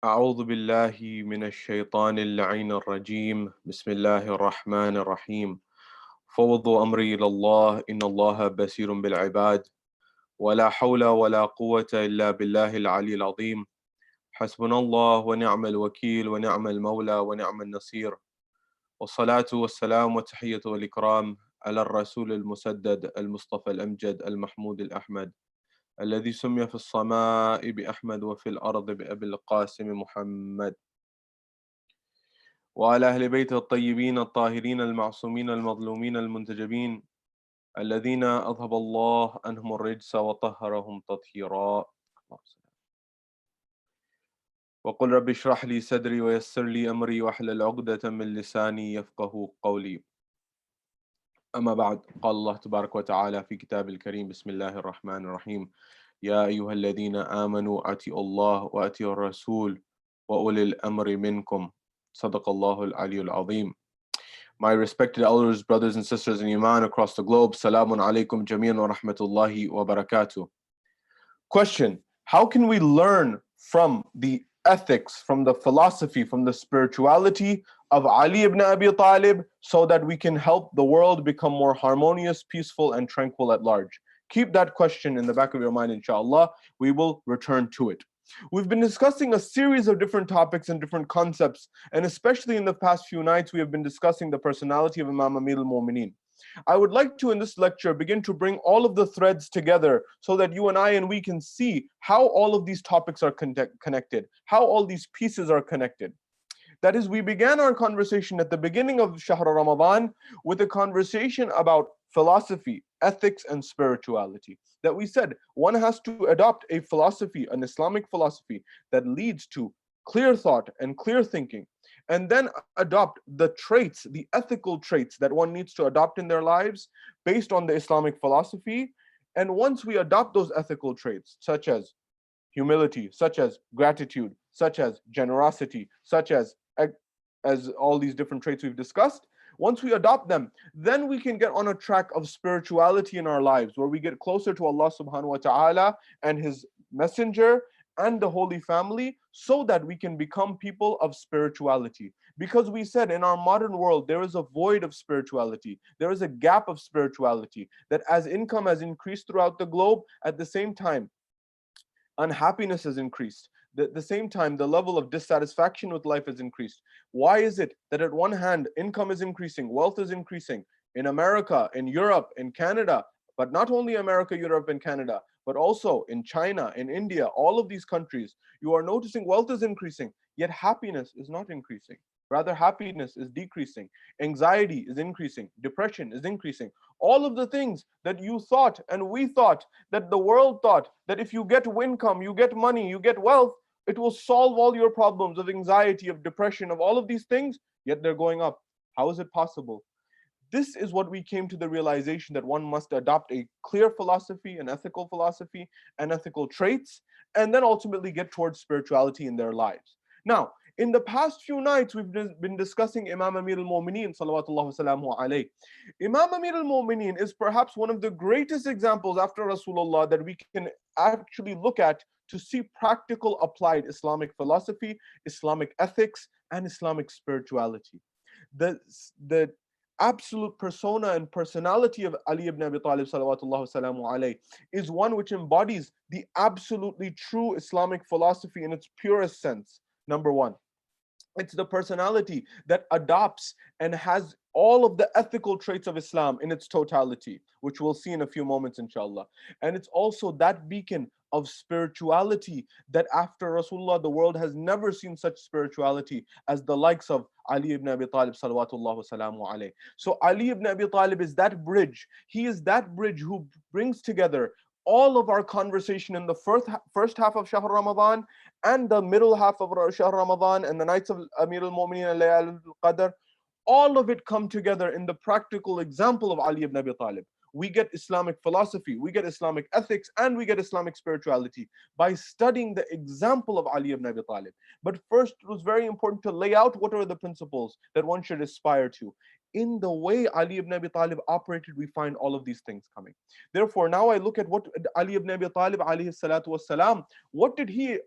أعوذ بالله من الشيطان اللعين الرجيم بسم الله الرحمن الرحيم فوضوا أمري إلى الله إن الله بصير بالعباد ولا حول ولا قوة إلا بالله العلي العظيم حسبنا الله ونعم الوكيل ونعم المولى ونعم النصير والصلاة والسلام والتحية والإكرام على الرسول المسدد المصطفى الأمجد المحمود الأحمد الذي سمي في السماء بأحمد وفي الأرض بأبي القاسم محمد وعلى أهل بيته الطيبين الطاهرين المعصومين المظلومين المنتجبين الذين أذهب الله عنهم الرجس وطهرهم تطهيرا. وقل رب اشرح لي صدري ويسر لي أمري واحلل عقدة من لساني يفقه قولي. أما بعد، قال الله تبارك وتعالى في كتاب الكريم بسم الله الرحمن الرحيم يا أيها الذين آمنوا أطيعوا الله وأطيعوا الرسول وأولي الأمر منكم صدق الله العلي العظيم. My respected elders, brothers and sisters in Iman across the globe, Salamun alaikum jami'an wa rahmatullahi wa barakatuh. Question: how can we learn from the ethics, from the philosophy, from the spirituality of Ali ibn Abi Talib so that we can help the world become more harmonious, peaceful, and tranquil at large? Keep that question in the back of your mind, inshallah. We will return to it. We've been discussing a series of different topics and different concepts, and especially in the past few nights, we have been discussing the personality of Imam Amir al-Mu'mineen. I would like to, in this lecture, begin to bring all of the threads together so that you and I and we can see how all of these topics are connected, how all these pieces are connected. That is, we began our conversation at the beginning of Shahr Ramadan with a conversation about philosophy, ethics, and spirituality. That we said one has to adopt a philosophy, an Islamic philosophy that leads to clear thought and clear thinking, and then adopt the traits, the ethical traits that one needs to adopt in their lives based on the Islamic philosophy. And once we adopt those ethical traits, such as humility, such as gratitude, such as generosity, such as all these different traits we've discussed, once we adopt them, then we can get on a track of spirituality in our lives where we get closer to Allah subhanahu wa ta'ala and His Messenger and the Holy Family so that we can become people of spirituality. Because we said in our modern world, there is a void of spirituality. There is a gap of spirituality that as income has increased throughout the globe, at the same time, unhappiness has increased. At the same time, the level of dissatisfaction with life has increased. Why is it that at one hand, income is increasing, wealth is increasing in America, in Europe, in Canada, but not only America, Europe, and Canada, but also in China, in India, all of these countries, you are noticing wealth is increasing, yet happiness is not increasing. Rather, happiness is decreasing. Anxiety is increasing. Depression is increasing. All of the things that you thought and we thought, that the world thought, that if you get income, you get money, you get wealth, it will solve all your problems of anxiety, of depression, of all of these things, yet they're going up. How is it possible? This is what we came to the realization that one must adopt a clear philosophy, an ethical philosophy, and ethical traits, and then ultimately get towards spirituality in their lives. Now, in the past few nights, we've been discussing Imam Amir al-Mu'mineen, salawatullah wasalamu alayh. Imam Amir al-Mu'mineen is perhaps one of the greatest examples after Rasulullah that we can actually look at to see practical applied Islamic philosophy, Islamic ethics, and Islamic spirituality. The absolute persona and personality of Ali ibn Abi Talib salawatullah wasalamu alayh is one which embodies the absolutely true Islamic philosophy in its purest sense. Number one, it's the personality that adopts and has all of the ethical traits of Islam in its totality, which we'll see in a few moments, inshallah. And it's also that beacon of spirituality that after Rasulullah, the world has never seen such spirituality as the likes of Ali ibn Abi Talib salawatullah wasalamu alayh. So Ali ibn Abi Talib is that bridge. He is that bridge who brings together all of our conversation in the first half of Shahr Ramadan and the middle half of Shahr Ramadan and the nights of Amir al-Mu'mineen and Layal al-Qadr, all of it come together in the practical example of Ali ibn Abi Talib. We get Islamic philosophy, we get Islamic ethics, and we get Islamic spirituality by studying the example of Ali ibn Abi Talib. But first, it was very important to lay out what are the principles that one should aspire to. In the way Ali ibn Abi Talib operated, we find all of these things coming. Therefore, now I look at what Ali ibn Abi Talib, alayhi salatu wassalam, what did he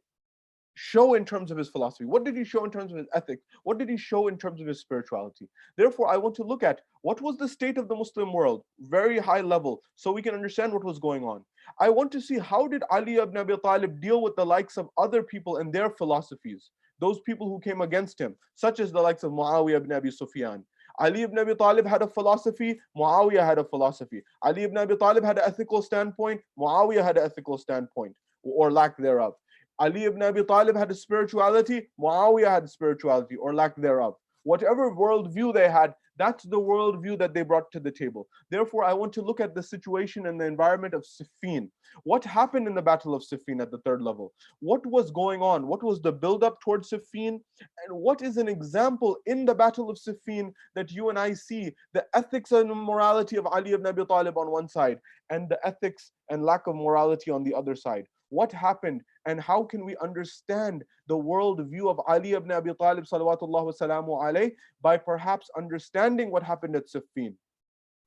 show in terms of his philosophy? What did he show in terms of his ethics? What did he show in terms of his spirituality? Therefore, I want to look at what was the state of the Muslim world, very high level, so we can understand what was going on. I want to see how did Ali ibn Abi Talib deal with the likes of other people and their philosophies, those people who came against him, such as the likes of Muawiyah ibn Abi Sufyan. Ali ibn Abi Talib had a philosophy, Muawiyah had a philosophy. Ali ibn Abi Talib had an ethical standpoint, Muawiyah had an ethical standpoint, or lack thereof. Ali ibn Abi Talib had a spirituality, Muawiyah had spirituality, or lack thereof. Whatever worldview they had, that's the worldview that they brought to the table. Therefore, I want to look at the situation and the environment of Siffin. What happened in the Battle of Siffin at the third level? What was going on? What was the build-up towards Siffin? And what is an example in the Battle of Siffin that you and I see the ethics and morality of Ali ibn Abi Talib on one side, and the ethics and lack of morality on the other side? What happened, and how can we understand the world view of Ali ibn Abi Talib salawatullah wasalamu alayh by perhaps understanding what happened at Siffin?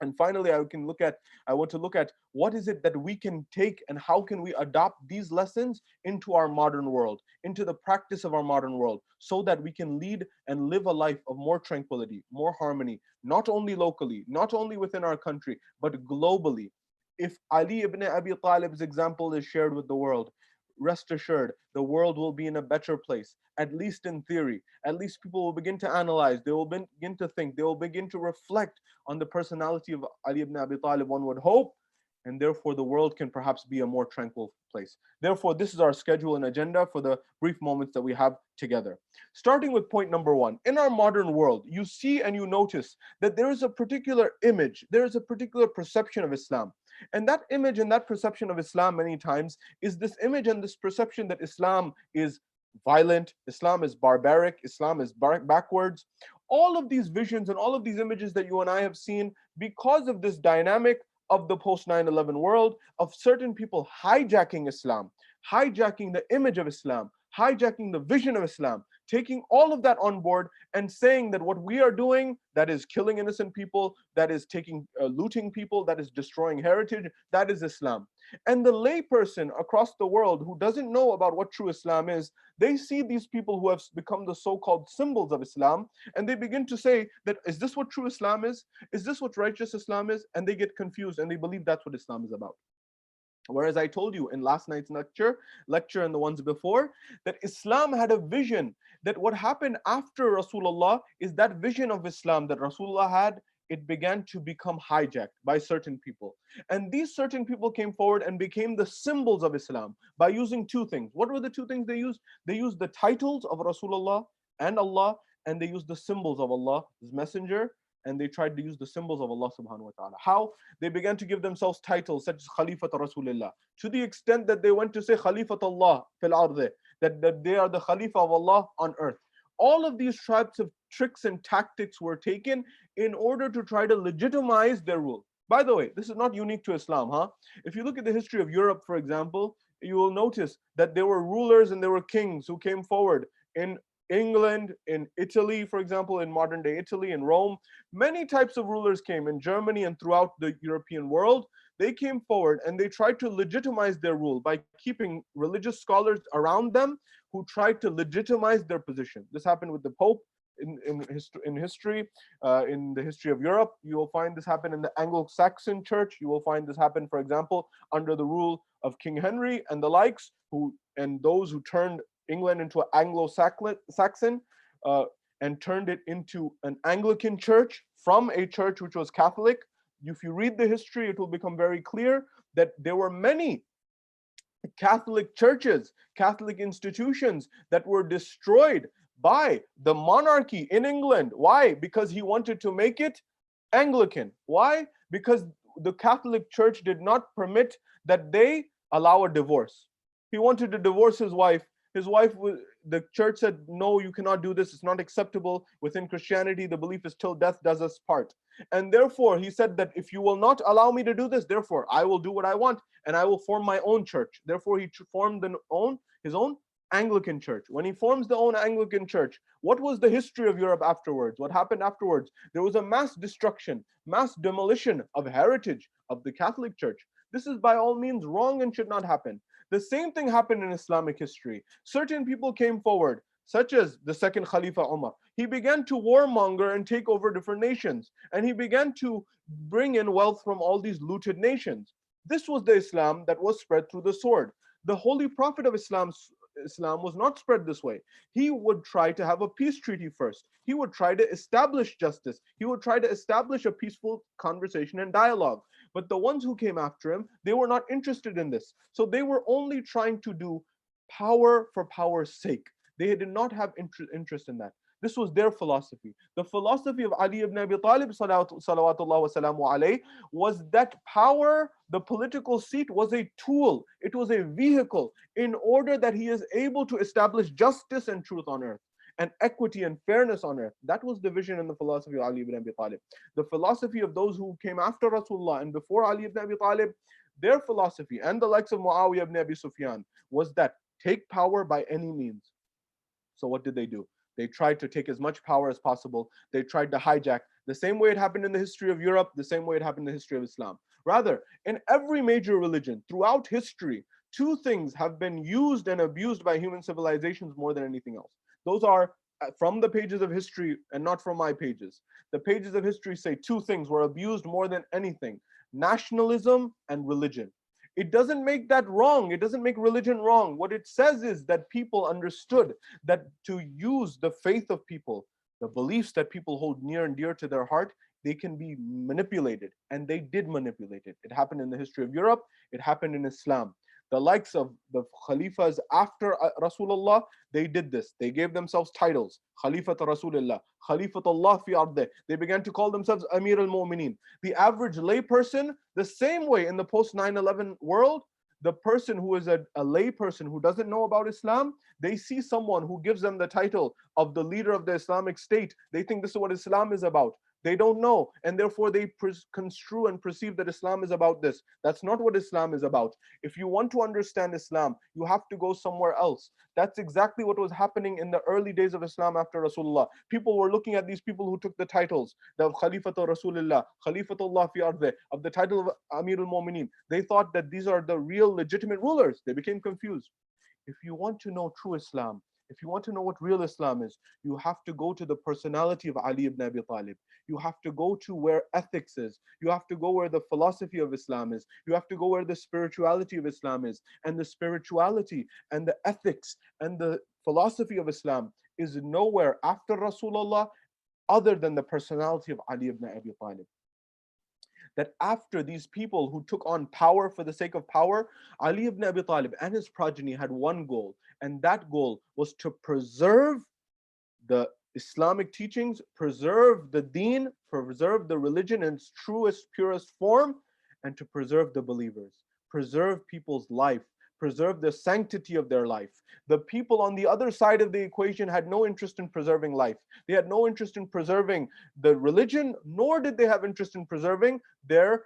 And finally, I want to look at what is it that we can take and how can we adopt these lessons into our modern world, into the practice of our modern world, so that we can lead and live a life of more tranquility, more harmony, not only locally, not only within our country, but globally. If Ali ibn Abi Talib's example is shared with the world, rest assured, the world will be in a better place, at least in theory. At least people will begin to analyze, they will begin to think, they will begin to reflect on the personality of Ali ibn Abi Talib, one would hope, and therefore the world can perhaps be a more tranquil place. Therefore, this is our schedule and agenda for the brief moments that we have together. Starting with point number one, in our modern world, you see and you notice that there is a particular image, there is a particular perception of Islam. And that image and that perception of Islam many times is this image and this perception that Islam is violent, Islam is barbaric, Islam is backwards. All of these visions and all of these images that you and I have seen, because of this dynamic of the post 9/11 world, of certain people hijacking Islam, hijacking the image of Islam, hijacking the vision of Islam, taking all of that on board and saying that what we are doing, that is killing innocent people, that is looting people, that is destroying heritage, that is Islam. And the layperson across the world who doesn't know about what true Islam is, they see these people who have become the so-called symbols of Islam, and they begin to say that, is this what true Islam is? Is this what righteous Islam is? And they get confused and they believe that's what Islam is about. Whereas I told you in last night's lecture and the ones before, that Islam had a vision, that what happened after Rasulullah is that vision of Islam that Rasulullah had, it began to become hijacked by certain people. And these certain people came forward and became the symbols of Islam by using two things. What were the two things they used? They used the titles of Rasulullah and Allah, and they used the symbols of Allah's messenger, and they tried to use the symbols of Allah subhanahu wa ta'ala. How? They began to give themselves titles such as Khalifat Rasulullah, to the extent that they went to say Khalifat Allah fil ardi, that they are the Khalifa of Allah on earth. All of these types of tricks and tactics were taken in order to try to legitimize their rule. By the way, this is not unique to Islam, huh? If you look at the history of Europe, for example, you will notice that there were rulers and there were kings who came forward in England, in Italy, for example, in modern day Italy, in Rome. Many types of rulers came in Germany and throughout the European world. They came forward and they tried to legitimize their rule by keeping religious scholars around them who tried to legitimize their position. This happened with the Pope in history, in the history of Europe. You will find this happen in the Anglo-Saxon church. You will find this happen, for example, under the rule of King Henry and the likes, and those who turned England into an Anglo-Saxon and turned it into an Anglican church from a church which was Catholic. If you read the history, it will become very clear that there were many Catholic churches, Catholic institutions that were destroyed by the monarchy in England. Why? Because he wanted to make it Anglican. Why? Because the Catholic Church did not permit that they allow a divorce. He wanted to divorce his wife. The church said, no, you cannot do this. It's not acceptable. Within Christianity, the belief is till death does us part. And therefore, he said that if you will not allow me to do this, therefore, I will do what I want and I will form my own church. Therefore, he formed his own Anglican church. When he forms the own Anglican church, what was the history of Europe afterwards? What happened afterwards? There was a mass destruction, mass demolition of heritage of the Catholic Church. This is by all means wrong and should not happen. The same thing happened in Islamic history. Certain people came forward, such as the second Khalifa Umar. He began to warmonger and take over different nations, and he began to bring in wealth from all these looted nations. This was the Islam that was spread through the sword. The Holy Prophet of Islam was not spread this way. He would try to have a peace treaty first. He would try to establish justice. He would try to establish a peaceful conversation and dialogue. But the ones who came after him, they were not interested in this. So they were only trying to do power for power's sake. They did not have interest in that. This was their philosophy. The philosophy of Ali ibn Abi Talib salawatullah wasalamu alayhi was that power, the political seat, was a tool. It was a vehicle in order that he is able to establish justice and truth on earth, and equity and fairness on earth. That was the vision and the philosophy of Ali ibn Abi Talib. The philosophy of those who came after Rasulullah and before Ali ibn Abi Talib, their philosophy and the likes of Muawiyah ibn Abi Sufyan was that take power by any means. So what did they do? They tried to take as much power as possible. They tried to hijack, the same way it happened in the history of Europe, the same way it happened in the history of Islam. Rather, in every major religion throughout history, two things have been used and abused by human civilizations more than anything else. Those are from the pages of history and not from my pages. The pages of history say two things were abused more than anything: nationalism and religion. It doesn't make that wrong. It doesn't make religion wrong. What it says is that people understood that to use the faith of people, the beliefs that people hold near and dear to their heart, they can be manipulated. And they did manipulate it. It happened in the history of Europe. It happened in Islam. The likes of the Khalifas after Rasulullah, they did this. They gave themselves titles. Khalifat Rasulullah, Khalifatullah fi ardeh. They began to call themselves Amir al-Mu'mineen. The average layperson, the same way in the post 9/11 world, the person who is a lay person who doesn't know about Islam, they see someone who gives them the title of the leader of the Islamic State. They think this is what Islam is about. They don't know, and therefore they construe and perceive that Islam is about this. That's not what Islam is about. If you want to understand Islam, you have to go somewhere else. That's exactly what was happening in the early days of Islam after Rasulullah. People were looking at these people who took the titles, the Khalifatul Rasulullah, Khalifatullah fi ardeh, of the title of Amir al-Mu'mineen. They thought that these are the real legitimate rulers. They became confused. If you want to know true Islam, if you want to know what real Islam is, you have to go to the personality of Ali ibn Abi Talib. You have to go to where ethics is. You have to go where the philosophy of Islam is. You have to go where the spirituality of Islam is. And the spirituality and the ethics and the philosophy of Islam is nowhere after Rasulullah other than the personality of Ali ibn Abi Talib. That after these people who took on power for the sake of power, Ali ibn Abi Talib and his progeny had one goal, and that goal was to preserve the Islamic teachings, preserve the deen, preserve the religion in its truest, purest form, and to preserve the believers, preserve people's life, preserve the sanctity of their life. The people on the other side of the equation had no interest in preserving life. They had no interest in preserving the religion, nor did they have interest in preserving the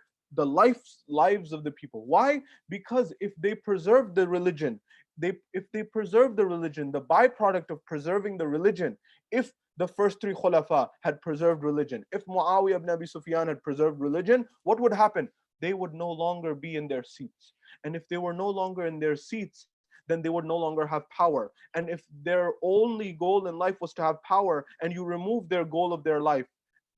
lives of the people. Why? Because if they preserved the religion, the byproduct of preserving the religion, if the first three Khulafa had preserved religion, if Muawiyah ibn Abi Sufyan had preserved religion, what would happen? They would no longer be in their seats. And if they were no longer in their seats, then they would no longer have power. And if their only goal in life was to have power, and you remove their goal of their life,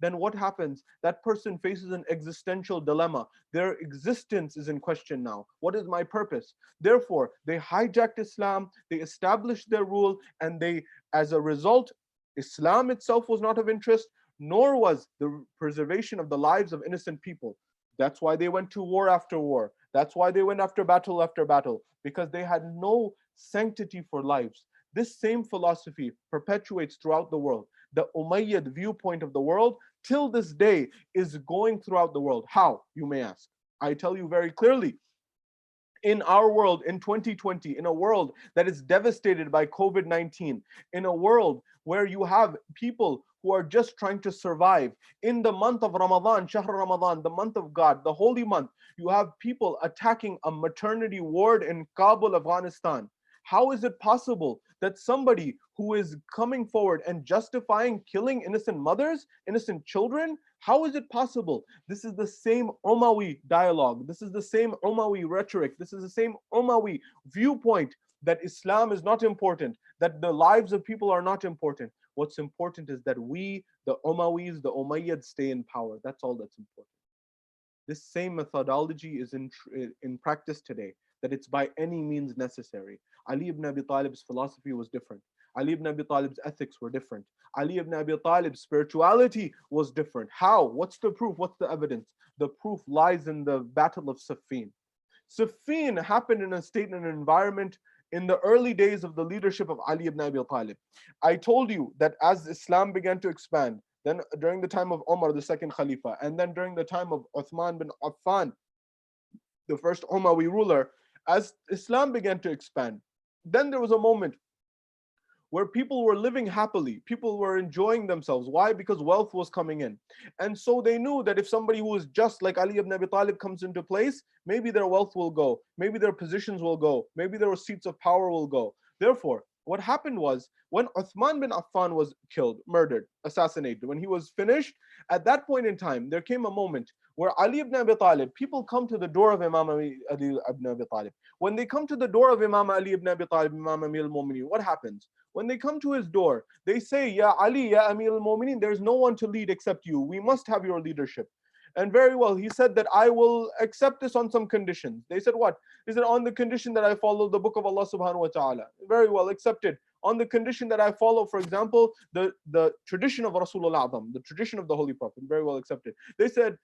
then what happens? That person faces an existential dilemma. Their existence is in question now. What is my purpose? Therefore, they hijacked Islam, they established their rule, and as a result, Islam itself was not of interest, nor was the preservation of the lives of innocent people. That's why they went to war after war. That's why they went after battle, because they had no sanctity for lives. This same philosophy perpetuates throughout the world. The Umayyad viewpoint of the world till this day is going throughout the world. How, you may ask? I tell you very clearly. In our world, in 2020, in a world that is devastated by COVID-19, in a world where you have people who are just trying to survive, in the month of Ramadan, Shahr Ramadan, the month of God, the holy month, you have people attacking a maternity ward in Kabul, Afghanistan. How is it possible that somebody who is coming forward and justifying killing innocent mothers, innocent children, how is it possible? This is the same Umayyad dialogue. This is the same Umayyad rhetoric. This is the same Umayyad viewpoint that Islam is not important, that the lives of people are not important. What's important is that we, the Umayyads, the Umayyads, stay in power. That's all that's important. This same methodology is in practice today, that it's by any means necessary. Ali ibn Abi Talib's philosophy was different. Ali ibn Abi Talib's ethics were different. Ali ibn Abi Talib's spirituality was different. How? What's the proof? What's the evidence? The proof lies in the Battle of Siffin. Siffin happened in a state and an environment in the early days of the leadership of Ali ibn Abi Talib. I told you that as Islam began to expand, then during the time of Umar, the second Khalifa, and then during the time of Uthman bin Affan, the first Umayyad ruler, as Islam began to expand, then there was a moment where people were living happily, people were enjoying themselves. Why? Because wealth was coming in. And so they knew that if somebody who is just like Ali ibn Abi Talib comes into place, maybe their wealth will go, maybe their positions will go, maybe their seats of power will go. Therefore, what happened was, when Uthman bin Affan was killed, murdered, assassinated, when he was finished, at that point in time, there came a moment where Ali ibn Abi Talib, people come to the door of Imam Ali ibn Abi Talib. When they come to the door of Imam Ali ibn Abi Talib, Imam Amir al-Mu'mineen, what happens? When they come to his door, they say, Ya Ali, Ya Amir al-Mu'mineen, there's no one to lead except you. We must have your leadership. And very well, he said that I will accept this on some conditions. They said, what? He said, on the condition that I follow the book of Allah subhanahu wa ta'ala. Very well, accepted. On the condition that I follow, for example, the tradition of Rasulullah A'zam, the tradition of the Holy Prophet. Very well accepted. He said,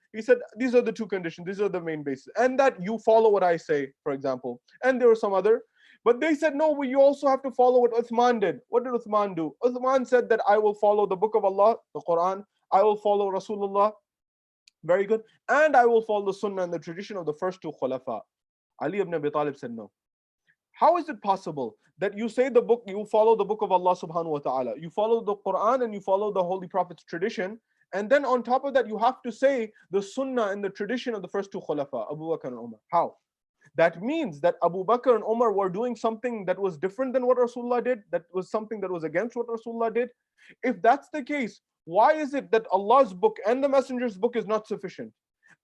these are the two conditions, these are the main bases. And that you follow what I say, for example. And there were some other. But they said, no, you also have to follow what Uthman did. What did Uthman do? Uthman said that I will follow the book of Allah, the Quran. I will follow Rasulullah. Very good. And I will follow the Sunnah and the tradition of the first two Khulafa. Ali ibn Abi Talib said no. How is it possible that you say the book, you follow the book of Allah subhanahu wa ta'ala, you follow the Quran and you follow the Holy Prophet's tradition, and then on top of that you have to say the Sunnah and the tradition of the first two Khulafa, Abu Bakr and Umar? How? That means that Abu Bakr and Umar were doing something that was different than what Rasulullah did, that was something that was against what Rasulullah did. If that's the case, why is it that Allah's book and the Messenger's book is not sufficient?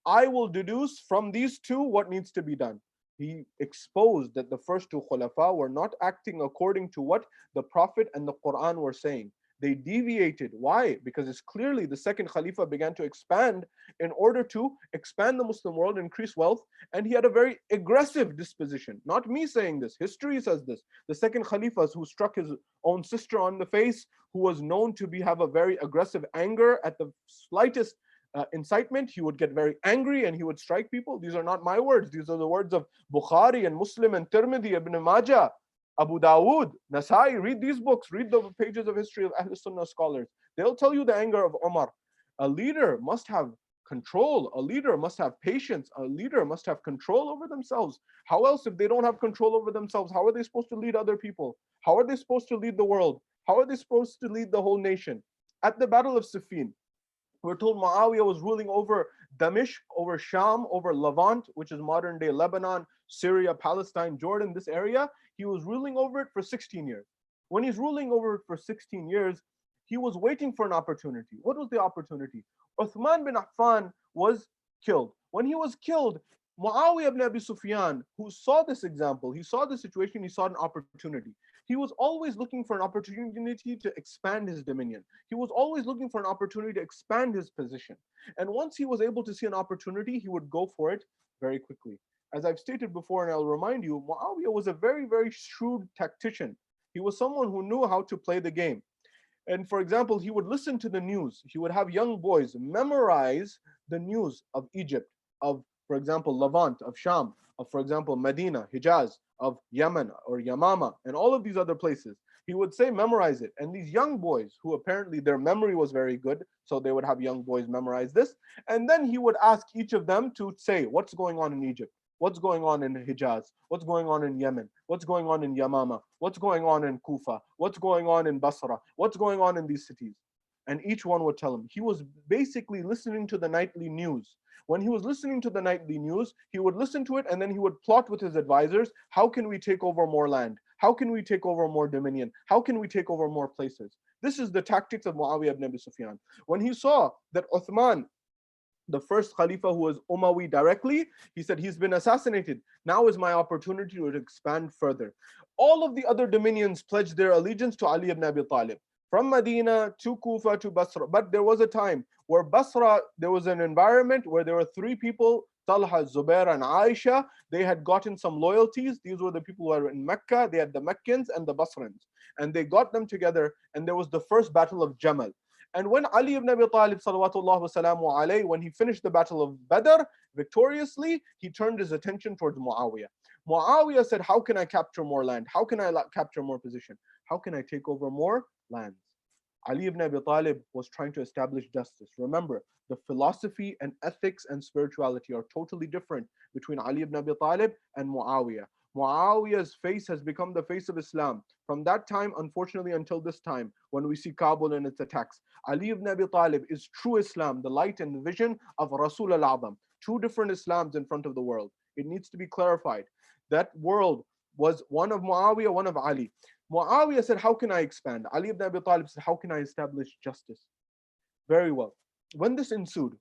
I will deduce from these two what needs to be done. He exposed that the first two Khulafa were not acting according to what the Prophet and the Quran were saying. They deviated. Why? Because it's clearly the second Khalifa began to expand in order to expand the Muslim world, increase wealth, and he had a very aggressive disposition. Not me saying this, history says this. The second Khalifa who struck his own sister on the face, who was known to have a very aggressive anger at the slightest incitement, he would get very angry and he would strike people. These are not my words. These are the words of Bukhari and Muslim and Tirmidhi, Ibn Majah, Abu Dawood, Nasai. Read these books. Read the pages of history of Ahl Sunnah scholars. They'll tell you the anger of Umar. A leader must have control. A leader must have patience. A leader must have control over themselves. How else, if they don't have control over themselves, how are they supposed to lead other people? How are they supposed to lead the world? How are they supposed to lead the whole nation? At the Battle of Siffin, we're told Muawiyah was ruling over Damashq, over Sham, over Levant, which is modern day Lebanon, Syria, Palestine, Jordan, this area. He was ruling over it for 16 years. When he's ruling over it for 16 years, he was waiting for an opportunity. What was the opportunity? Uthman bin Affan was killed. When he was killed, Muawiyah ibn Abi Sufyan, who saw this example, he saw the situation, he saw an opportunity. He was always looking for an opportunity to expand his dominion. He was always looking for an opportunity to expand his position. And once he was able to see an opportunity, he would go for it very quickly. As I've stated before, and I'll remind you, Muawiyah was a very, very shrewd tactician. He was someone who knew how to play the game. And for example, he would listen to the news. He would have young boys memorize the news of Egypt, of, for example, Levant, of Sham, of, for example, Medina, Hijaz, of Yemen or Yamama, and all of these other places. He would say, memorize it. And these young boys, who apparently their memory was very good, so they would have young boys memorize this. And then he would ask each of them to say, what's going on in Egypt? What's going on in Hijaz? What's going on in Yemen? What's going on in Yamama? What's going on in Kufa? What's going on in Basra? What's going on in these cities? And each one would tell him. He was basically listening to the nightly news. When he was listening to the nightly news, he would listen to it and then he would plot with his advisors, how can we take over more land? How can we take over more dominion? How can we take over more places? This is the tactics of Muawiyah ibn Abi Sufyan. When he saw that Uthman, the first Khalifa who was Umayyad directly, he said, he's been assassinated. Now is my opportunity to expand further. All of the other dominions pledged their allegiance to Ali ibn Abi Talib, from Medina to Kufa to Basra. But there was a time where Basra, there was an environment where there were three people, Talha, Zubair, and Aisha. They had gotten some loyalties. These were the people who were in Mecca. They had the Meccans and the Basrans. And they got them together, and there was the first battle of Jamal. And when Ali ibn Abi Talib, salawatullah wasalamu alayhi, when he finished the battle of Badr victoriously, he turned his attention towards Muawiyah. Muawiyah said, how can I capture more land? How can I capture more position? How can I take over more lands? Ali ibn Abi Talib was trying to establish justice. Remember, the philosophy and ethics and spirituality are totally different between Ali ibn Abi Talib and Muawiyah. Muawiyah's face has become the face of Islam. From that time, unfortunately, until this time, when we see Kabul and its attacks, Ali ibn Abi Talib is true Islam, the light and the vision of Rasul al-Azam. Two different Islams in front of the world. It needs to be clarified. That world was one of Muawiyah, one of Ali. Muawiyah said, how can I expand? Ali ibn Abi Talib said, how can I establish justice? Very well. When this ensued,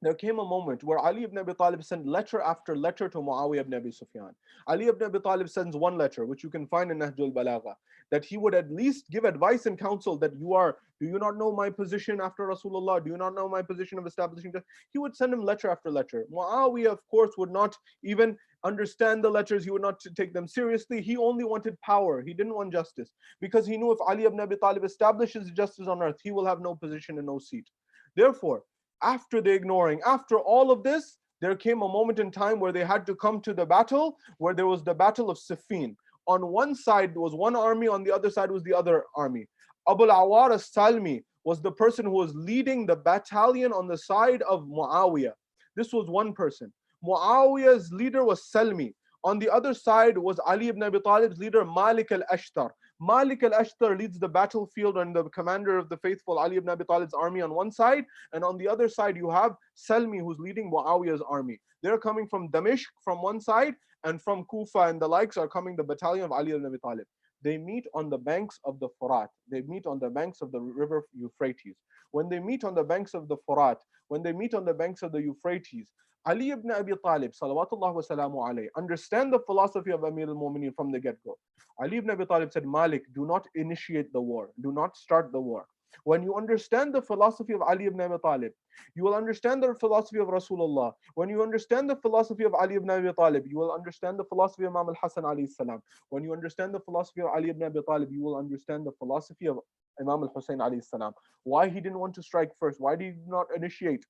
there came a moment where Ali ibn Abi Talib sent letter after letter to Muawiyah ibn Abi Sufyan. Ali ibn Abi Talib sends one letter, which you can find in Nahjul Balagha, that he would at least give advice and counsel that do you not know my position after Rasulullah? Do you not know my position of establishing justice? He would send him letter after letter. Muawiyah, of course, would not even understand the letters. He would not take them seriously. He only wanted power. He didn't want justice, because he knew if Ali ibn Abi Talib establishes justice on earth, he will have no position and no seat. Therefore, after the ignoring, after all of this, there came a moment in time where they had to come to the battle, where there was the battle of Siffin. On one side was one army, on the other side was the other army. Abu al-Awar as-Salmi was the person who was leading the battalion on the side of Muawiyah. This was one person. Muawiyah's leader was Salmi. On the other side was Ali ibn Abi Talib's leader, Malik al-Ashtar. Malik al-Ashtar leads the battlefield and the commander of the faithful, Ali ibn Abi Talib's army on one side, and on the other side you have Salmi, who's leading Muawiyah's army. They're coming from Damashq from one side, and from Kufa and the likes are coming the battalion of Ali ibn Abi Talib. They meet on the banks of the Furat. They meet on the banks of the river Euphrates. When they meet on the banks of the Furat, when they meet on the banks of the Euphrates, Ali ibn Abi Talib, salawatullah wa salamu alayhi, understand the philosophy of Amir al-Mu'mineen from the get-go. Ali ibn Abi Talib said, Malik, do not initiate the war. Do not start the war. When you understand the philosophy of Ali ibn Abi Talib, you will understand the philosophy of Rasulullah. When you understand the philosophy of Ali ibn Abi Talib, you will understand the philosophy of Imam al-Hasan alayhi salam. When you understand the philosophy of Ali ibn Abi Talib, you will understand the philosophy of Imam al-Hussein alayhi salam. Why he didn't want to strike first? Why did he not initiate?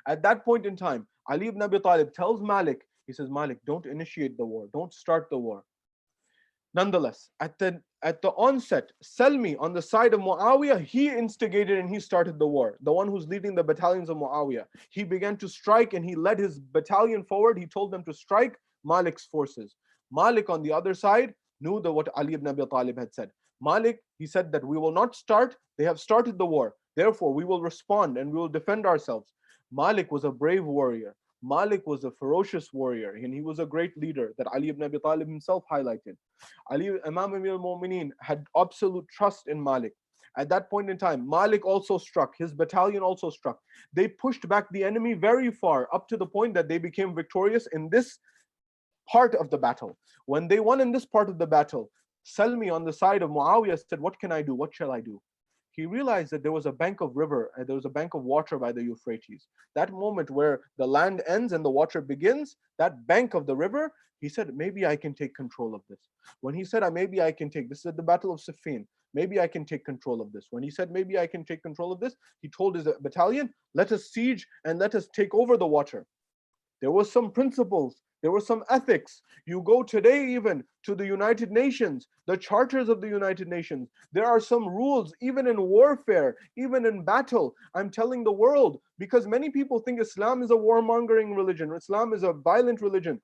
At that point in time, Ali ibn Abi Talib tells Malik, he says, Malik, don't initiate the war. Don't start the war. Nonetheless, at the onset, Salmi on the side of Muawiyah, he instigated and he started the war. The one who's leading the battalions of Muawiyah. He began to strike and he led his battalion forward. He told them to strike Malik's forces. Malik on the other side knew what Ali ibn Abi Talib had said. Malik, he said that we will not start. They have started the war. Therefore, we will respond and we will defend ourselves. Malik was a brave warrior. Malik was a ferocious warrior, and he was a great leader that Ali ibn Abi Talib himself highlighted. Imam Amir al-Mu'mineen had absolute trust in Malik. At that point in time, Malik also struck. His battalion also struck. They pushed back the enemy very far, up to the point that they became victorious in this part of the battle. When they won in this part of the battle, Salmi on the side of Muawiyah said, what can I do? What shall I do? He realized that there was a bank of water by the Euphrates. That moment where the land ends and the water begins, that bank of the river, he said, maybe I can take control of this. When he said, maybe I can take, this is at the Battle of Siffin, maybe I can take control of this. When he said, maybe I can take control of this, he told his battalion, let us siege and let us take over the water. There were some principles. There were some ethics. You go today even to the United Nations, the charters of the United Nations. There are some rules, even in warfare, even in battle. I'm telling the world, because many people think Islam is a warmongering religion. Islam is a violent religion.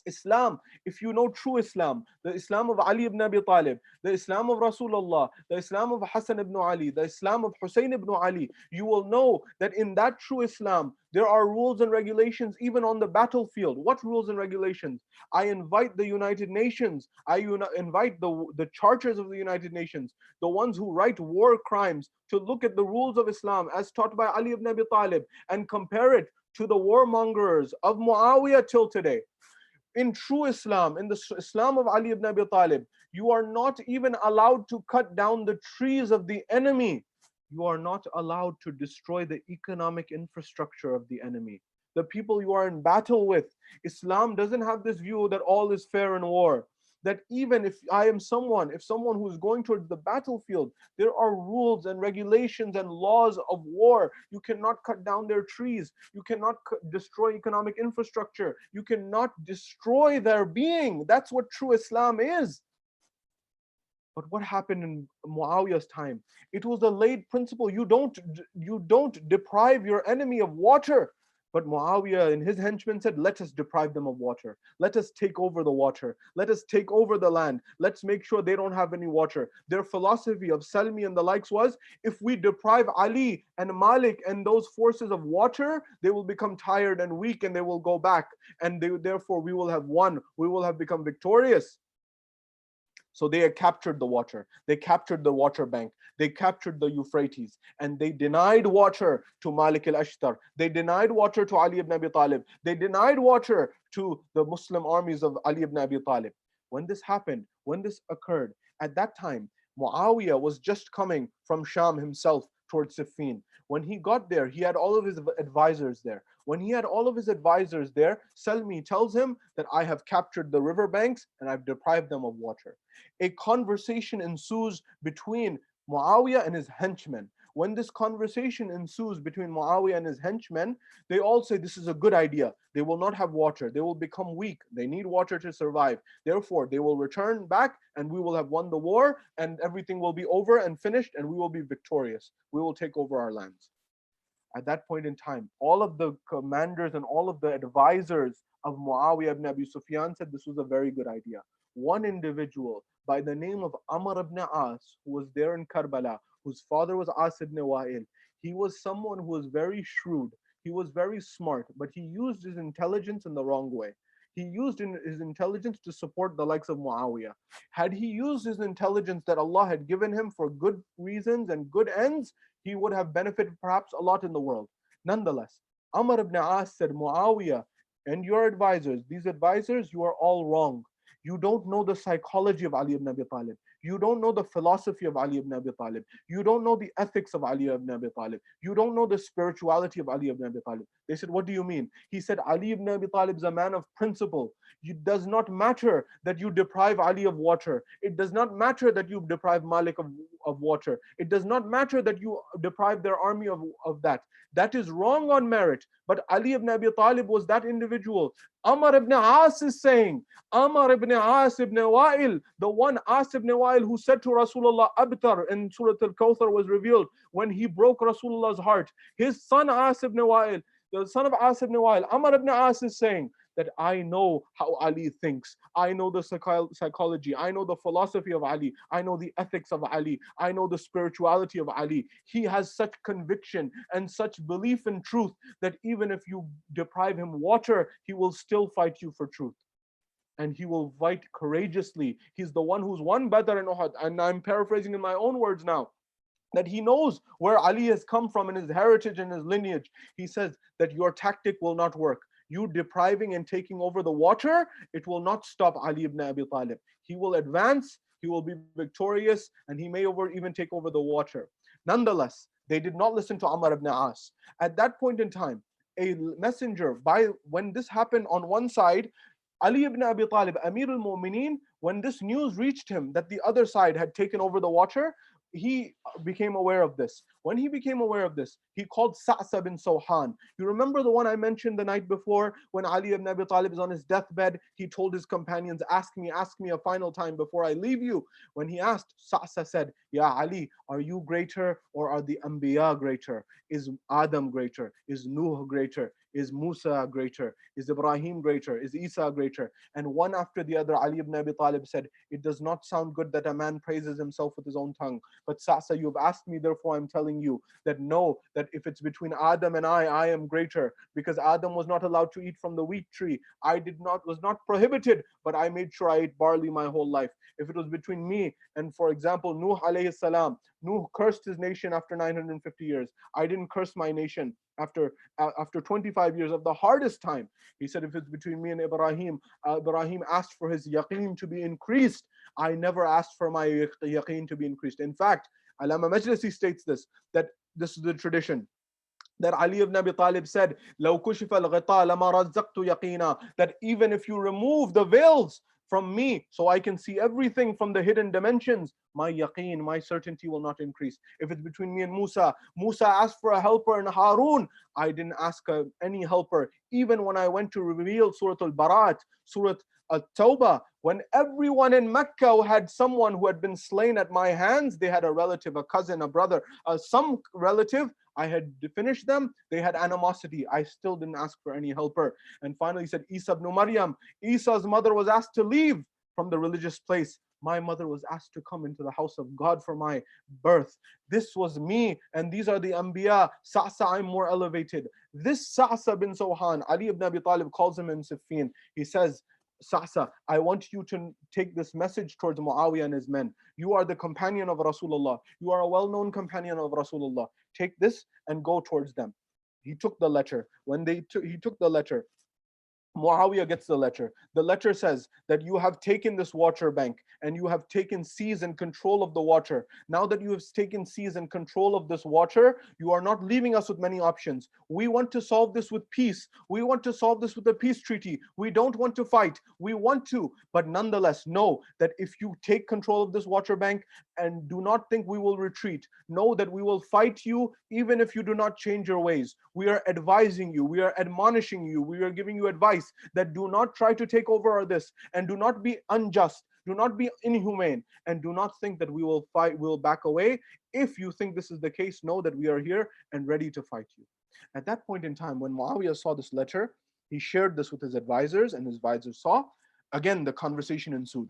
Islam, if you know true Islam, the Islam of Ali ibn Abi Talib, the Islam of Rasulullah, the Islam of Hassan ibn Ali, the Islam of Hussein ibn Ali, you will know that in that true Islam, there are rules and regulations even on the battlefield. What rules and regulations? I invite the United Nations, invite the charters of the United Nations, the ones who write war crimes, to look at the rules of Islam as taught by Ali ibn Abi Talib and compare it to the warmongers of Muawiyah till today. In true Islam, in the Islam of Ali ibn Abi Talib, you are not even allowed to cut down the trees of the enemy. You are not allowed to destroy the economic infrastructure of the enemy, the people you are in battle with. Islam doesn't have this view that all is fair in war. That even if someone who is going towards the battlefield, there are rules and regulations and laws of war. You cannot cut down their trees. You cannot destroy economic infrastructure. You cannot destroy their being. That's what true Islam is. But what happened in Muawiyah's time? It was the laid principle. You don't deprive your enemy of water. But Muawiyah and his henchmen said, let us deprive them of water. Let us take over the water. Let us take over the land. Let's make sure they don't have any water. Their philosophy of Salmi and the likes was, if we deprive Ali and Malik and those forces of water, they will become tired and weak and they will go back. And therefore we will have won. We will have become victorious. So they had captured the water. They captured the water bank. They captured the Euphrates. And they denied water to Malik al-Ashtar. They denied water to Ali ibn Abi Talib. They denied water to the Muslim armies of Ali ibn Abi Talib. When this happened, when this occurred, at that time, Muawiyah was just coming from Sham himself towards Siffin. When he got there, he had all of his advisors there. When he had all of his advisors there, Salmi tells him that I have captured the riverbanks and I've deprived them of water. A conversation ensues between Muawiyah and his henchmen. When this conversation ensues between Muawiyah and his henchmen, they all say this is a good idea. They will not have water. They will become weak. They need water to survive. Therefore, they will return back and we will have won the war and everything will be over and finished and we will be victorious. We will take over our lands. At that point in time, all of the commanders and all of the advisors of Muawiyah ibn Abi Sufyan said this was a very good idea. One individual by the name of Amr ibn As, who was there in Karbala, whose father was As ibn Wa'il, he was someone who was very shrewd, he was very smart, but he used his intelligence in the wrong way. He used his intelligence to support the likes of Muawiyah. Had he used his intelligence that Allah had given him for good reasons and good ends, he would have benefited perhaps a lot in the world. Nonetheless, Amr ibn As said, Muawiyah and your advisors, these advisors, you are all wrong. You don't know the psychology of Ali ibn Abi Talib. You don't know the philosophy of Ali ibn Abi Talib. You don't know the ethics of Ali ibn Abi Talib. You don't know the spirituality of Ali ibn Abi Talib. They said, what do you mean? He said, Ali ibn Abi Talib is a man of principle. It does not matter that you deprive Ali of water. It does not matter that you deprive Malik of water. It does not matter that you deprive their army of that. That is wrong on merit. But Ali ibn Abi Talib was that individual. Amr ibn As is saying, Amr ibn As ibn Wa'il, the one As ibn Wa'il who said to Rasulullah, Abtar in Surah Al-Kawthar was revealed when he broke Rasulullah's heart. His son As ibn Wa'il, the son of As ibn Wa'il, Amr ibn As is saying that I know how Ali thinks. I know the psychology. I know the philosophy of Ali. I know the ethics of Ali. I know the spirituality of Ali. He has such conviction and such belief in truth that even if you deprive him water, he will still fight you for truth. And he will fight courageously. He's the one who's won Badr and Uhud. And I'm paraphrasing in my own words now, that he knows where Ali has come from in his heritage and his lineage. He says that your tactic will not work. You depriving and taking over the water, it will not stop Ali ibn Abi Talib. He will advance, he will be victorious, and he may even take over the water. Nonetheless, they did not listen to Amr ibn As. At that point in time, a messenger, when this happened on one side, Ali ibn Abi Talib, Amir al-Mu'mineen, when this news reached him that the other side had taken over the water, he became aware of this. When he became aware of this, he called Sa'sa bin Sawhan. You remember the one I mentioned the night before when Ali ibn Abi Talib is on his deathbed? He told his companions, ask me a final time before I leave you. When he asked, Sa'sa said, Ya Ali, are you greater or are the Anbiya greater? Is Adam greater? Is Nuh greater? Is Musa greater? Is Ibrahim greater? Is Isa greater? And one after the other, Ali ibn Abi Talib said, it does not sound good that a man praises himself with his own tongue. But Sa'sa, you've asked me, therefore I'm telling you that no, that if it's between Adam and I am greater, because Adam was not allowed to eat from the wheat tree. Was not prohibited, but I made sure I ate barley my whole life. If it was between me and, for example, Nuh alayhi salam, Nuh cursed his nation after 950 years. I didn't curse my nation after 25 years of the hardest time. He said, if it's between me and Ibrahim, Ibrahim asked for his yaqeen to be increased. I never asked for my yaqeen to be increased. In fact, Allama Majlisi states this, that this is the tradition, that Ali ibn Abi Talib said, لَوْ كُشِفَ الْغِطَاءَ لَمَا رَزَّقْتُ يَقِينًا, that even if you remove the veils from me so I can see everything from the hidden dimensions, my yaqeen, my certainty will not increase. If it's between me and Musa, Musa asked for a helper and Harun, I didn't ask any helper. Even when I went to reveal Surah Al-Barat, Surah At-Tawbah, when everyone in Mecca had someone who had been slain at my hands, they had a relative, a cousin, a brother, some relative, I had finished them, they had animosity. I still didn't ask for any helper. And finally he said, Isa ibn Maryam, Isa's mother was asked to leave from the religious place. My mother was asked to come into the house of God for my birth. This was me, and these are the Anbiya. Sa'sa, I'm more elevated. This Sa'sa bin Sawhan, Ali ibn Abi Talib calls him in Siffin. He says, Sa'sa, I want you to take this message towards Muawiyah and his men. You are the companion of Rasulullah. You are a well-known companion of Rasulullah. Take this and go towards them. He took the letter. When he took the letter, Muawiyah gets the letter. The letter says that you have taken this water bank and you have taken seize and control of the water. Now that you have taken seize and control of this water, you are not leaving us with many options. We want to solve this with peace. We want to solve this with a peace treaty. We don't want to fight. We want to, but nonetheless, know that if you take control of this water bank, and do not think we will retreat. Know that we will fight you even if you do not change your ways. We are advising you, we are admonishing you, we are giving you advice that do not try to take over this, and do not be unjust, do not be inhumane, and do not think that we will fight, we will back away. If you think this is the case, know that we are here and ready to fight you. At that point in time, when Muawiyah saw this letter, he shared this with his advisors, and his advisors saw. Again, the conversation ensued.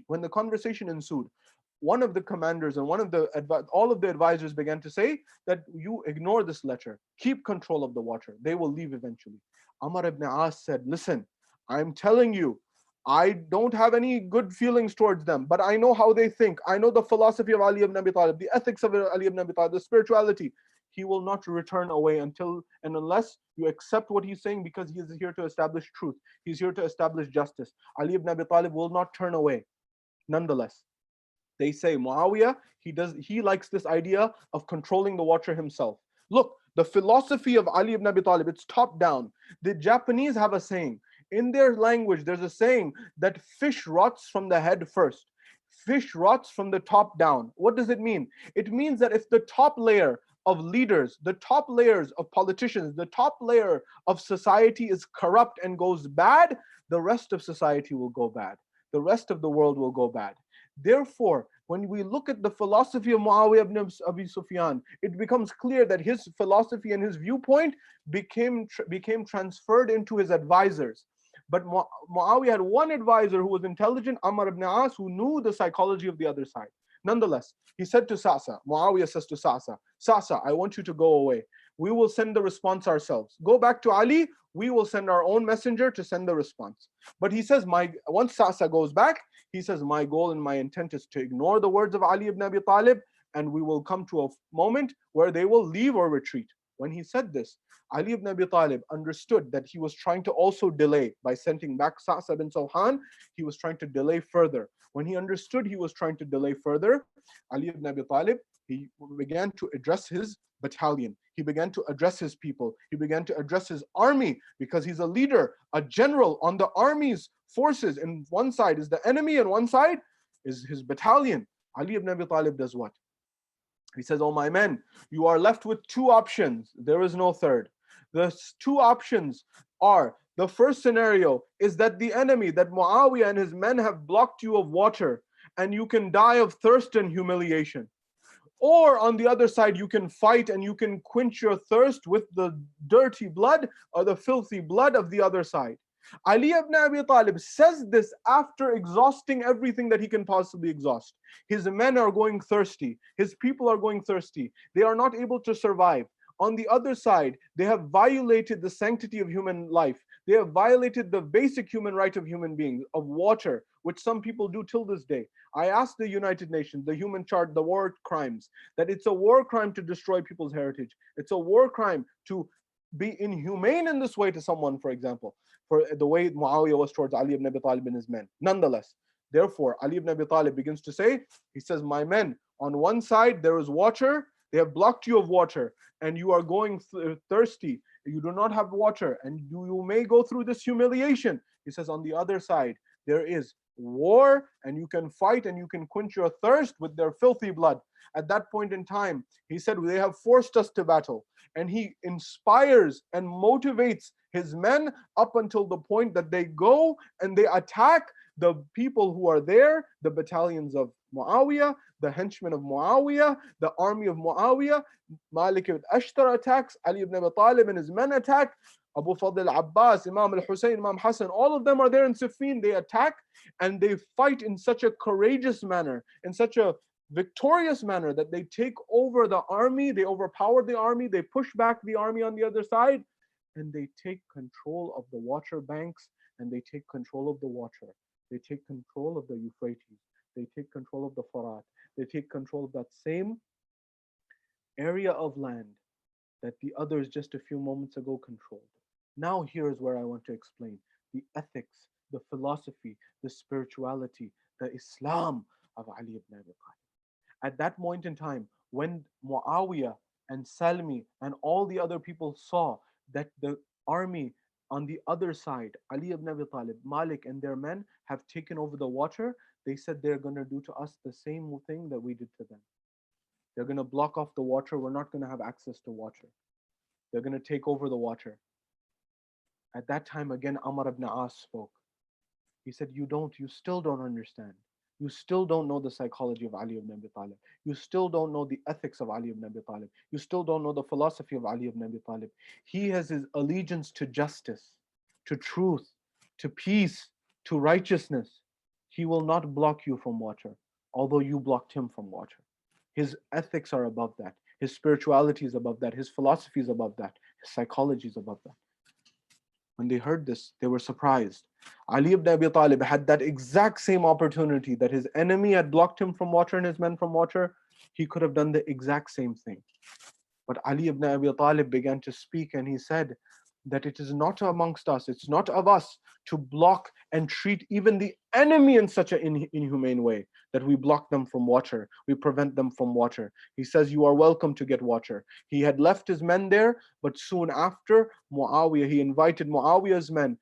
When the conversation ensued, one of the commanders and all of the advisors began to say that you ignore this letter, keep control of the water, they will leave eventually. Amr ibn As said, listen, I'm telling you, I don't have any good feelings towards them, but I know how they think. I know the philosophy of Ali ibn Abi Talib, the ethics of Ali ibn Abi Talib, the spirituality. He will not return away until and unless you accept what he's saying, because he is here to establish truth. He's here to establish justice. Ali ibn Abi Talib will not turn away. Nonetheless, they say Muawiyah, he likes this idea of controlling the water himself. Look, the philosophy of Ali ibn Abi Talib, it's top down. The Japanese have a saying. In their language, there's a saying that fish rots from the head first. Fish rots from the top down. What does it mean? It means that if the top layer of leaders, the top layers of politicians, the top layer of society is corrupt and goes bad, the rest of society will go bad. The rest of the world will go bad. Therefore, when we look at the philosophy of Muawiyah ibn Abi Sufyan, it becomes clear that his philosophy and his viewpoint became transferred into his advisors. But Muawiyah had one advisor who was intelligent, Amr ibn As, who knew the psychology of the other side. Nonetheless, he said to Sa'sa, Muawiyah says to Sa'sa, Sa'sa, I want you to go away. We will send the response ourselves. Go back to Ali, we will send our own messenger to send the response. But he says, once Sa'sa goes back, he says, my goal and my intent is to ignore the words of Ali ibn Abi Talib, and we will come to a moment where they will leave or retreat. When he said this, Ali ibn Abi Talib understood that he was trying to also delay by sending back Sa'sa bin Sawhan. He was trying to delay further. When he understood he was trying to delay further, Ali ibn Abi Talib, he began to address his battalion. He began to address his people. He began to address his army, because he's a leader, a general on the army's forces. And one side is the enemy and one side is his battalion. Ali ibn Abi Talib does what? He says, "Oh my men, you are left with two options. There is no third. The two options are, the first scenario is that the enemy, that Muawiyah and his men have blocked you of water, and you can die of thirst and humiliation. Or on the other side, you can fight and you can quench your thirst with the dirty blood or the filthy blood of the other side." Ali ibn Abi Talib says this after exhausting everything that he can possibly exhaust. His men are going thirsty. His people are going thirsty. They are not able to survive. On the other side, they have violated the sanctity of human life. They have violated the basic human right of human beings, of water, which some people do till this day. I asked the United Nations, the Human Chart, the war crimes, that it's a war crime to destroy people's heritage. It's a war crime to be inhumane in this way to someone, for example, for the way Muawiyah was towards Ali ibn Abi Talib and his men. Nonetheless, therefore, Ali ibn Abi Talib begins to say, he says, "My men, on one side there is water, they have blocked you of water, and you are going thirsty. You do not have water, and you may go through this humiliation." He says, "On the other side, there is war, and you can fight and you can quench your thirst with their filthy blood." At that point in time, he said, "They have forced us to battle." And he inspires and motivates his men up until the point that they go and they attack the people who are there, the battalions of Muawiyah, the henchmen of Muawiyah, the army of Muawiyah. Malik ibn Ashtar attacks, Ali ibn Abi Talib and his men attack, Abu Fadl al-Abbas, Imam al-Hussein, Imam Hassan, all of them are there in Siffin. They attack and they fight in such a courageous manner, in such a victorious manner, that they take over the army, they overpower the army, they push back the army on the other side, and they take control of the water banks, and they take control of the water. They take control of the Euphrates. They take control of the Farat. They take control of that same area of land that the others just a few moments ago controlled. Now, here's where I want to explain the ethics, the philosophy, the spirituality, the Islam of Ali ibn Abi Talib. At that point in time, when Muawiyah and Salmi and all the other people saw that the army on the other side, Ali ibn Abi Talib, Malik, and their men have taken over the water, they said they're going to do to us the same thing that we did to them. They're going to block off the water. We're not going to have access to water. They're going to take over the water. At that time, again, Amr ibn As spoke. He said, you still don't understand. You still don't know the psychology of Ali ibn Abi Talib. You still don't know the ethics of Ali ibn Abi Talib. You still don't know the philosophy of Ali ibn Abi Talib. He has his allegiance to justice, to truth, to peace, to righteousness. He will not block you from water, although you blocked him from water. His ethics are above that. His spirituality is above that. His philosophy is above that. His psychology is above that. When they heard this, they were surprised. Ali ibn Abi Talib had that exact same opportunity that his enemy had blocked him from water and his men from water. He could have done the exact same thing. But Ali ibn Abi Talib began to speak and he said that it is not amongst us, it's not of us to block and treat even the enemy in such an inhumane way that we block them from water, we prevent them from water. He says, "You are welcome to get water." He had left his men there, but soon after, he invited Muawiyah's men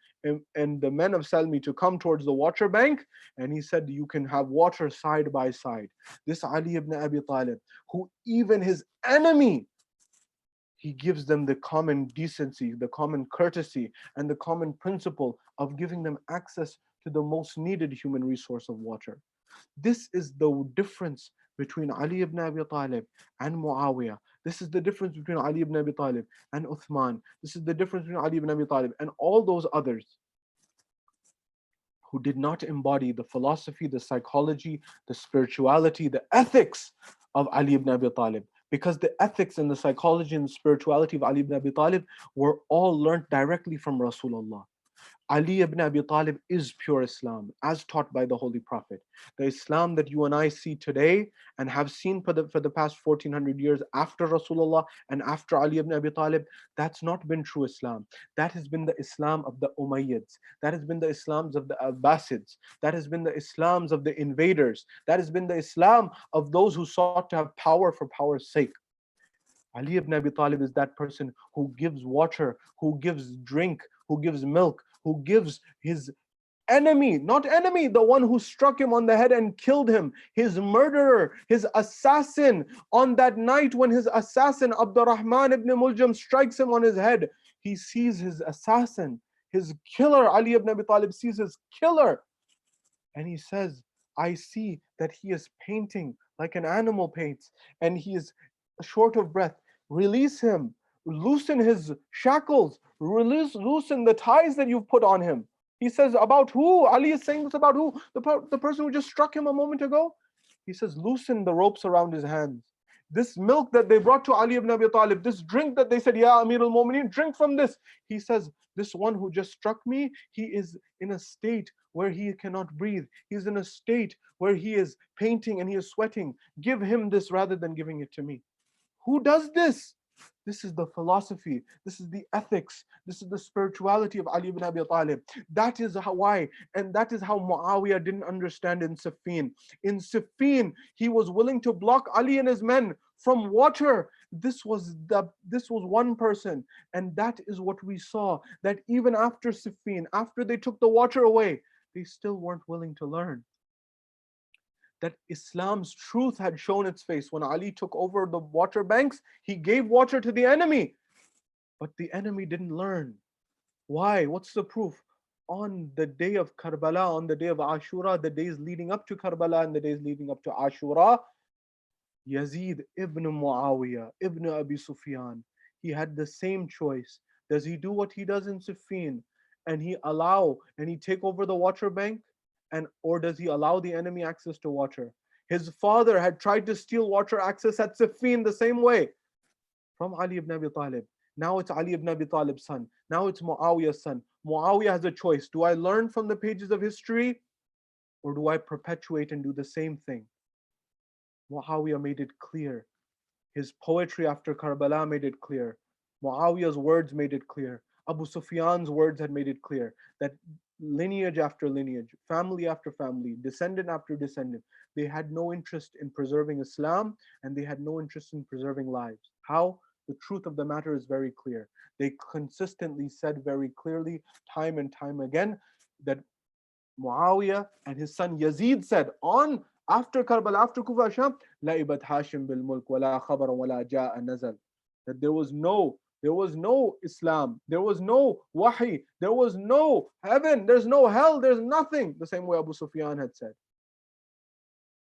and the men of Salmi to come towards the water bank, and he said, "You can have water side by side." This Ali ibn Abi Talib, who even his enemy, he gives them the common decency, the common courtesy, and the common principle of giving them access to the most needed human resource of water. This is the difference between Ali ibn Abi Talib and Muawiyah. This is the difference between Ali ibn Abi Talib and Uthman. This is the difference between Ali ibn Abi Talib and all those others who did not embody the philosophy, the psychology, the spirituality, the ethics of Ali ibn Abi Talib. Because the ethics and the psychology and the spirituality of Ali ibn Abi Talib were all learnt directly from Rasulullah. Ali ibn Abi Talib is pure Islam, as taught by the Holy Prophet. The Islam that you and I see today and have seen for the past 1400 years after Rasulullah and after Ali ibn Abi Talib, that's not been true Islam. That has been the Islam of the Umayyads. That has been the Islams of the Abbasids. That has been the Islams of the invaders. That has been the Islam of those who sought to have power for power's sake. Ali ibn Abi Talib is that person who gives water, who gives drink, who gives milk, who gives his enemy, not enemy, the one who struck him on the head and killed him, his murderer, his assassin, on that night when his assassin Abdurrahman ibn Muljam strikes him on his head, he sees his assassin, his killer. Ali ibn Abi Talib sees his killer, and he says, I see that he is painting like an animal paints, and he is short of breath. Release him, loosen his shackles, loosen the ties that you've put on him. He says, about who? Ali is saying this about who? The person who just struck him a moment ago? He says, loosen the ropes around his hands. This milk that they brought to Ali ibn Abi Talib, this drink that they said, Ya Amir al-Mu'mineen, drink from this. He says, this one who just struck me, he is in a state where he cannot breathe. He's in a state where he is painting and he is sweating. Give him this rather than giving it to me. Who does this? This is the philosophy. This is the ethics. This is the spirituality of Ali ibn Abi Talib. That is why, and that is how Muawiyah didn't understand in Siffin. In Siffin, he was willing to block Ali and his men from water. This was one person, and that is what we saw. That even after Siffin, after they took the water away, they still weren't willing to learn. That Islam's truth had shown its face. When Ali took over the water banks, he gave water to the enemy. But the enemy didn't learn. Why? What's the proof? On the day of Karbala, on the day of Ashura, the days leading up to Karbala and the days leading up to Ashura, Yazid ibn Muawiyah, ibn Abi Sufyan, he had the same choice. Does he do what he does in Siffin and he take over the water bank? Or does he allow the enemy access to water? His father had tried to steal water access at Siffin the same way from Ali ibn Abi Talib. Now it's Ali ibn Abi Talib's son. Now it's Muawiyah's son. Muawiyah has a choice. Do I learn from the pages of history, or do I perpetuate and do the same thing? Muawiyah made it clear. His poetry after Karbala made it clear. Muawiyah's words made it clear. Abu Sufyan's words had made it clear that lineage after lineage, family after family, descendant after descendant, they had no interest in preserving Islam, and they had no interest in preserving lives. How? The truth of the matter is very clear. They consistently said very clearly, time and time again, that Muawiyah and his son Yazid said on after Karbala, after Kufa Sham, لَإِبَتْ هَاشِمْ بِالْمُلْكِ وَلَا خَبَرًا وَلَا جَاءَ نَزَلَ. That there was no Islam, there was no wahi, there was no heaven, there's no hell, there's nothing. The same way Abu Sufyan had said.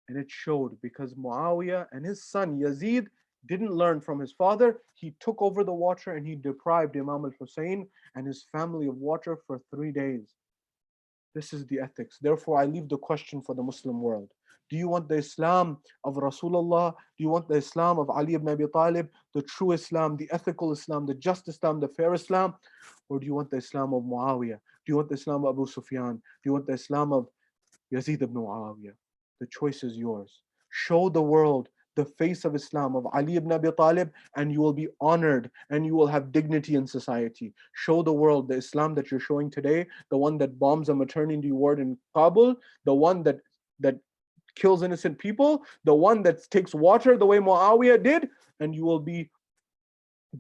And it showed because Muawiyah and his son Yazid didn't learn from his father. He took over the water and he deprived Imam al-Hussein and his family of water for 3 days. This is the ethics. Therefore, I leave the question for the Muslim world. Do you want the Islam of Rasulullah? Do you want the Islam of Ali ibn Abi Talib, the true Islam, the ethical Islam, the just Islam, the fair Islam? Or do you want the Islam of Muawiyah? Do you want the Islam of Abu Sufyan? Do you want the Islam of Yazid ibn Muawiyah? The choice is yours. Show the world the face of Islam of Ali ibn Abi Talib, and you will be honored and you will have dignity in society. Show the world the Islam that you're showing today, the one that bombs a maternity ward in Kabul, the one that kills innocent people, the one that takes water the way Muawiyah did, and you will be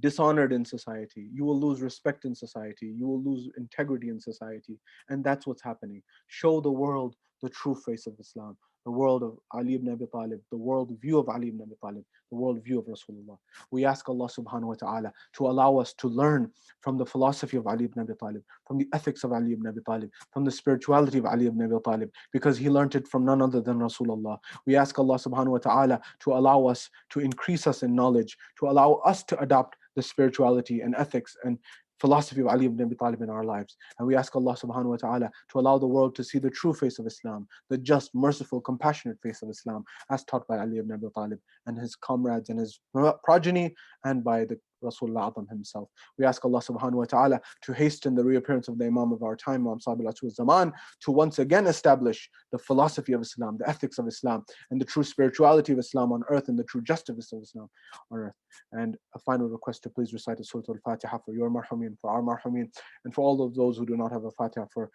dishonored in society. You will lose respect in society. You will lose integrity in society. And that's what's happening. Show the world the true face of Islam, the world of Ali ibn Abi Talib, the world view of Ali ibn Abi Talib, the world view of Rasulullah. We ask Allah subhanahu wa ta'ala to allow us to learn from the philosophy of Ali ibn Abi Talib, from the ethics of Ali ibn Abi Talib, from the spirituality of Ali ibn Abi Talib, because he learned it from none other than Rasulullah. We ask Allah subhanahu wa ta'ala to allow us, to increase us in knowledge, to allow us to adopt the spirituality and ethics and philosophy of Ali ibn Abi Talib in our lives. And we ask Allah subhanahu wa ta'ala to allow the world to see the true face of Islam, the just, merciful, compassionate face of Islam, as taught by Ali ibn Abi Talib and his comrades and his progeny, and by the Rasulullah Azam himself. We ask Allah subhanahu wa ta'ala to hasten the reappearance of the Imam of our time, Imam Sahib al-Zaman, to once again establish the philosophy of Islam, the ethics of Islam, and the true spirituality of Islam on earth, and the true justice of Islam on earth. And a final request to please recite the Surah Al-Fatiha for your marhumin, for our marhumin, and for all of those who do not have a Fatiha for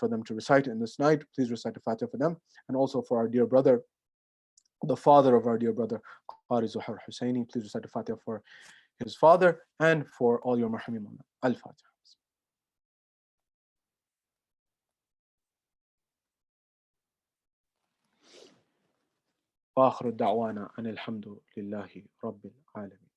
them to recite in this night. Please recite the Fatiha for them, and also for our dear brother, the father of our dear brother, Qari Zuhair Husseini. Please recite the Fatiha for his father and for all your marhumin. Al-Fatiha. وآخر دعوانا أن الحمد لله رب العالمين.